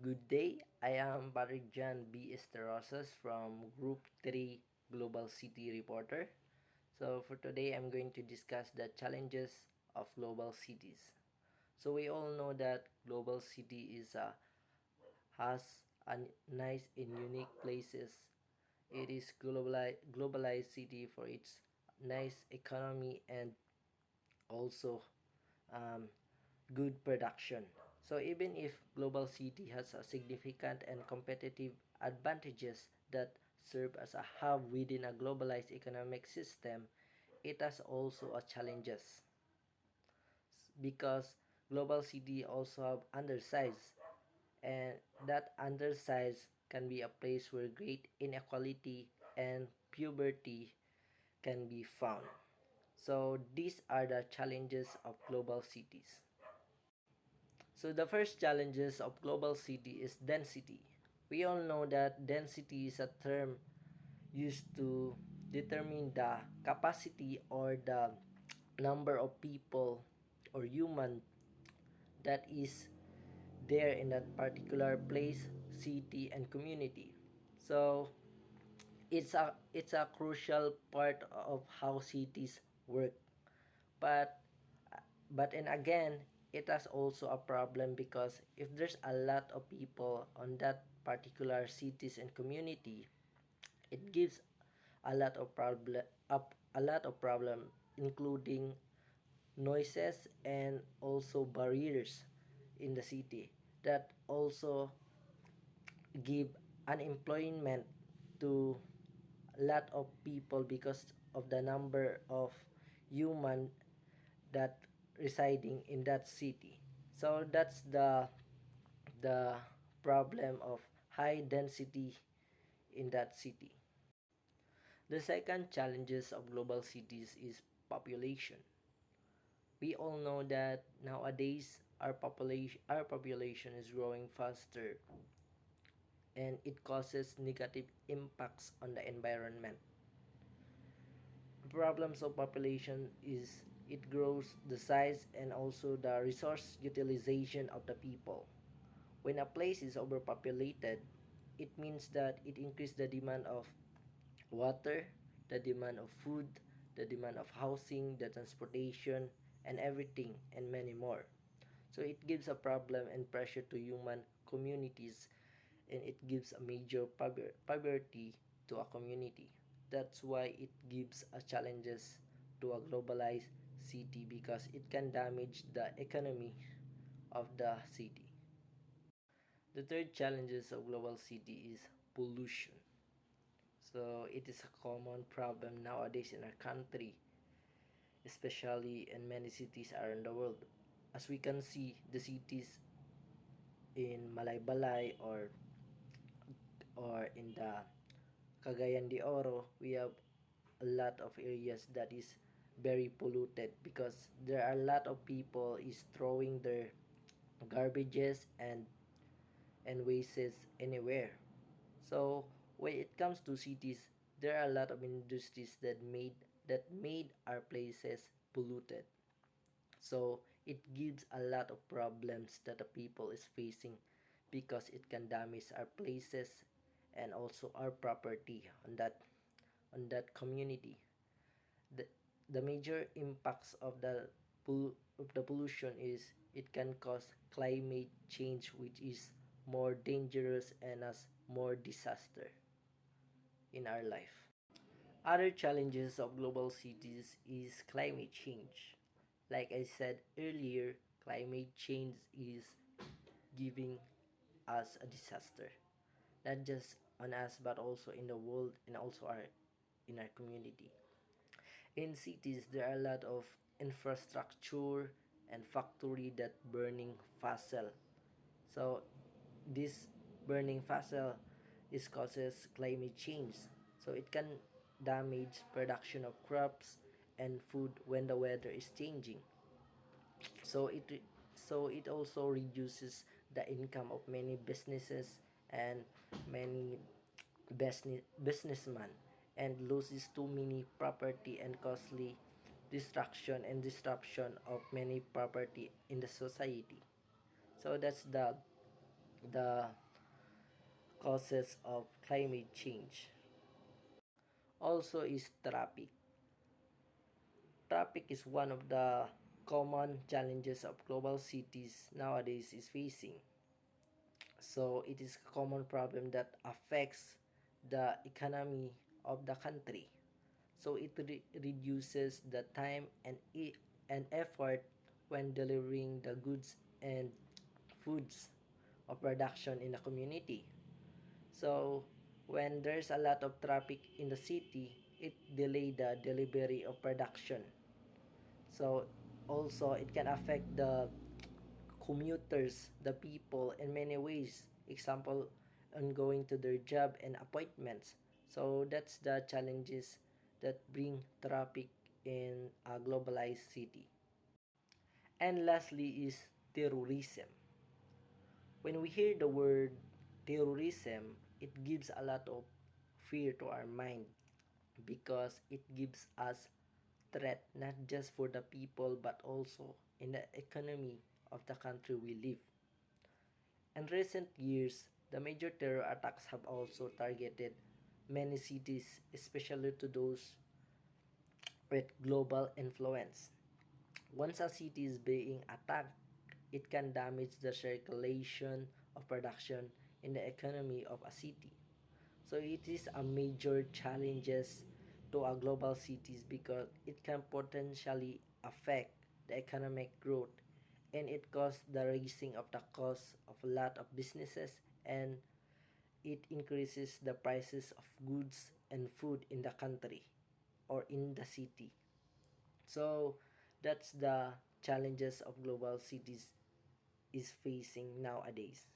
Good day, I am Barigjan B. Esterosas from Group 3 Global City Reporter. So for today, I'm going to discuss the challenges of global cities. So we all know that global city has a nice and unique places. It is globalized city for its nice economy and also um, good production. So even if global city has a significant and competitive advantages that serve as a hub within a globalized economic system, it has also a challenges because global city also have undersize, and that undersize can be a place where great inequality and poverty can be found. So these are the challenges of global cities. So the first challenges of global city is density. We all know that density is a term used to determine the capacity or the number of people or human that is there in that particular place, city, and community. So it's a crucial part of how cities work. But and again, it has also a problem because if there's a lot of people on that particular cities and community, it gives a lot of problem including noises and also barriers in the city that also give unemployment to a lot of people because of the number of human that residing in that city. So that's the problem of high density in that city. The second challenges of global cities is population. We all know that nowadays our population is growing faster and it causes negative impacts on the environment. Problems of population is it grows the size and also the resource utilization of the people. When a place is overpopulated, it means that it increases the demand of water, the demand of food, the demand of housing, the transportation, and everything, and many more. So it gives a problem and pressure to human communities, and it gives a major poverty to a community. That's why it gives a challenges to a globalized city because it can damage the economy of the city. The third challenges of global city is pollution. So it is a common problem nowadays in our country, especially in many cities around the world. As we can see, the cities in Malaybalay or in the Cagayan de Oro, we have a lot of areas that is very polluted because there are a lot of people is throwing their garbages and wastes anywhere. So when it comes to cities, there are a lot of industries that made our places polluted. So it gives a lot of problems that the people is facing because it can damage our places and also our property on that community. The, the major impacts of the pollution is it can cause climate change, which is more dangerous and as more disaster in our life. Other challenges of global cities is climate change. Like I said earlier, climate change is giving us a disaster, not just on us but also in the world and also in our community. In cities, there are a lot of infrastructure and factory that burning fossil. So this burning fossil is causes climate change. So it can damage production of crops and food when the weather is changing. So it also reduces the income of many businesses and many businessmen and loses too many property and costly destruction and disruption of many property in the society. So that's the causes of climate change. Also is traffic. Traffic is one of the common challenges of global cities nowadays is facing. So it is a common problem that affects the economy of the country. So it reduces the time and effort when delivering the goods and foods of production in the community. So when there's a lot of traffic in the city, it delay the delivery of production. So also it can affect the commuters, the people in many ways. Example, on going to their job and appointments. So that's the challenges that bring traffic in a globalized city. And lastly is terrorism. When we hear the word terrorism, it gives a lot of fear to our mind because it gives us threat not just for the people but also in the economy of the country we live. In recent years, the major terror attacks have also targeted many cities, especially to those with global influence. Once a city is being attacked, it can damage the circulation of production in the economy of a city. So it is a major challenges to our global cities because it can potentially affect the economic growth and it causes the raising of the cost of a lot of businesses and it increases the prices of goods and food in the country or in the city. So that's the challenges of global cities is facing nowadays.